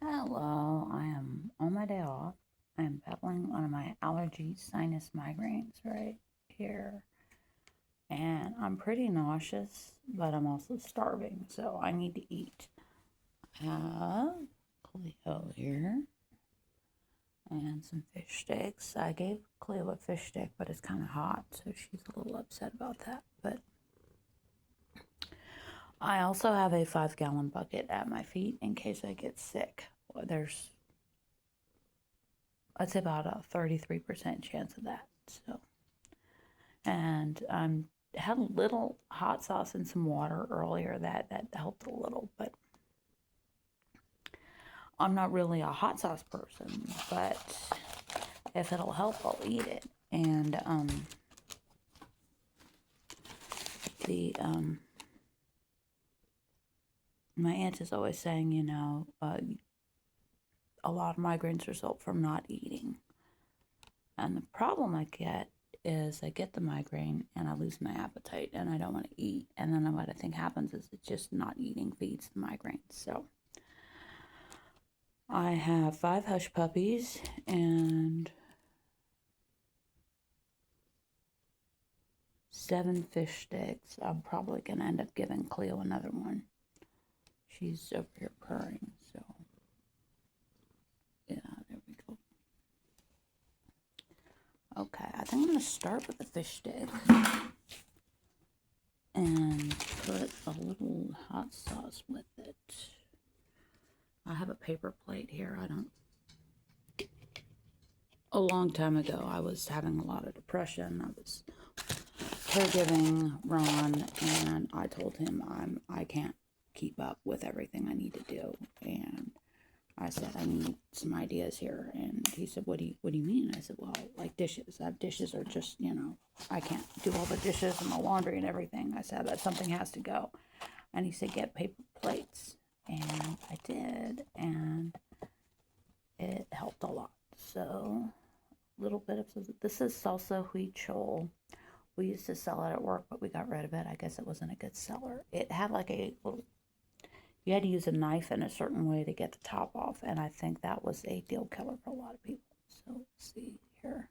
Hello, I am on my day off. I am battling one of my allergy sinus migraines right here. And I'm pretty nauseous, but I'm also starving, so I need to eat. I have Cleo here and some fish sticks. I gave Cleo a fish stick, but it's kind of hot, so she's a little upset about that. But I also have a 5-gallon bucket at my feet in case I get sick. There's It's about a 33% chance of that. So, and had a little hot sauce and some water earlier that helped a little, but I'm not really a hot sauce person, but if it'll help, I'll eat it. And the my aunt is always saying, a lot of migraines result from not eating. And the problem I get is I get the migraine and I lose my appetite and I don't want to eat. And then what I think happens is it's just not eating feeds the migraine. So I have 5 hush puppies and 7 fish sticks. I'm probably going to end up giving Cleo another one. She's over here purring, so yeah, there we go. Okay, I think I'm going to start with the fish stick and put a little hot sauce with it. I have a paper plate here. A long time ago, I was having a lot of depression. I was caregiving Ron, and I told him I can't keep up with everything I need to do, and I said I need some ideas here, and he said, "What do you mean?" I said, "Well, like dishes. I have dishes are just I can't do all the dishes and the laundry and everything." I said that something has to go, and he said, "Get paper plates," and I did, and it helped a lot. So, a little bit of this is salsa huichol. We used to sell it at work, but we got rid of it. I guess it wasn't a good seller. It had like a little, you had to use a knife in a certain way to get the top off, and I think that was a deal killer for a lot of people. So let's see here.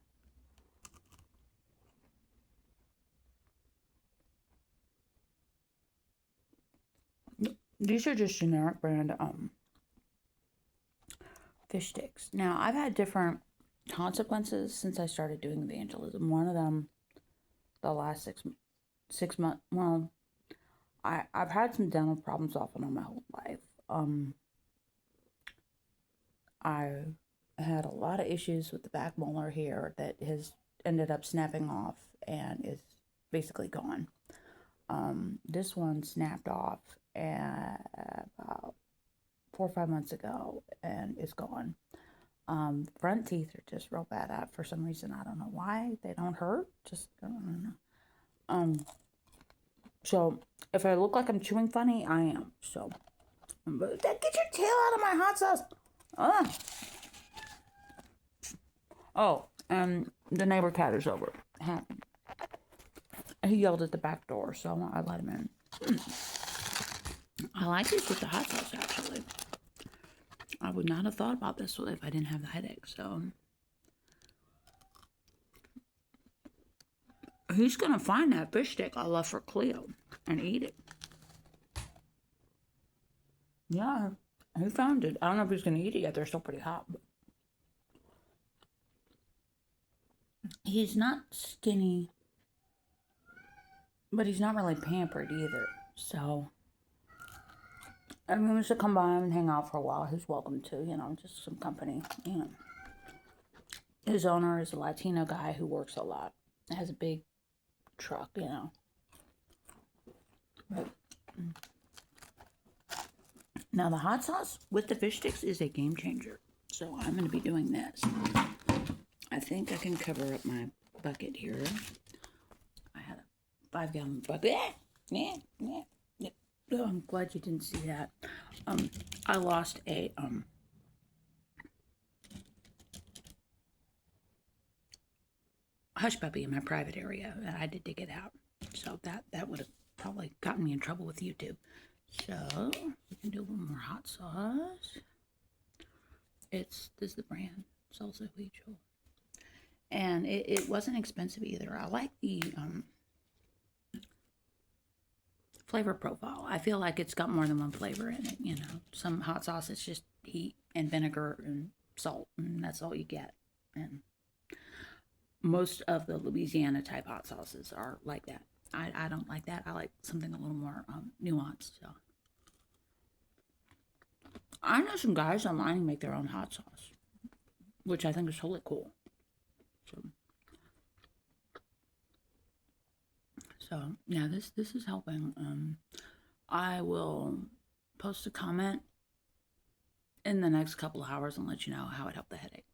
These are just generic brand fish sticks. Now, I've had different consequences since I started doing evangelism. One of them, the last 6 months, well, I've had some dental problems off and on my whole life. I had a lot of issues with the back molar here that has ended up snapping off and is basically gone. This one snapped off about 4 or 5 months ago and is gone. Front teeth are just real bad for some reason. I don't know why. They don't hurt. Just I don't know. So if I look like I'm chewing funny, I am. So, get your tail out of my hot sauce. Oh, and the neighbor cat is over. He yelled at the back door, so I let him in. I like these with the hot sauce, actually. I would not have thought about this if I didn't have the headache, so. He's going to find that fish stick I left for Cleo and eat it. Yeah, he found it. I don't know if he's going to eat it yet. They're still pretty hot. But he's not skinny, but he's not really pampered either. So, I mean, he wants to come by and hang out for a while. He's welcome to, just some company, His owner is a Latino guy who works a lot. Has a big truck, But, now, the hot sauce with the fish sticks is a game changer. So, I'm going to be doing this. I think I can cover up my bucket here. I had a 5-gallon bucket. Yeah. Oh, I'm glad you didn't see that. I lost a hush puppy in my private area, and I had to dig it out. So that would have probably gotten me in trouble with YouTube. So we can do a little more hot sauce. This is the brand, Salsa Huicho. And it wasn't expensive either. I like the flavor profile. I feel like it's got more than one flavor in it. You know, some hot sauce it's just heat and vinegar and salt, and that's all you get. And most of the Louisiana type hot sauces are like that. I don't like that. I like something a little more nuanced. So I know some guys online who make their own hot sauce, which I think is totally cool. So yeah, this is helping. I will post a comment in the next couple of hours and let you know how it helped the headache.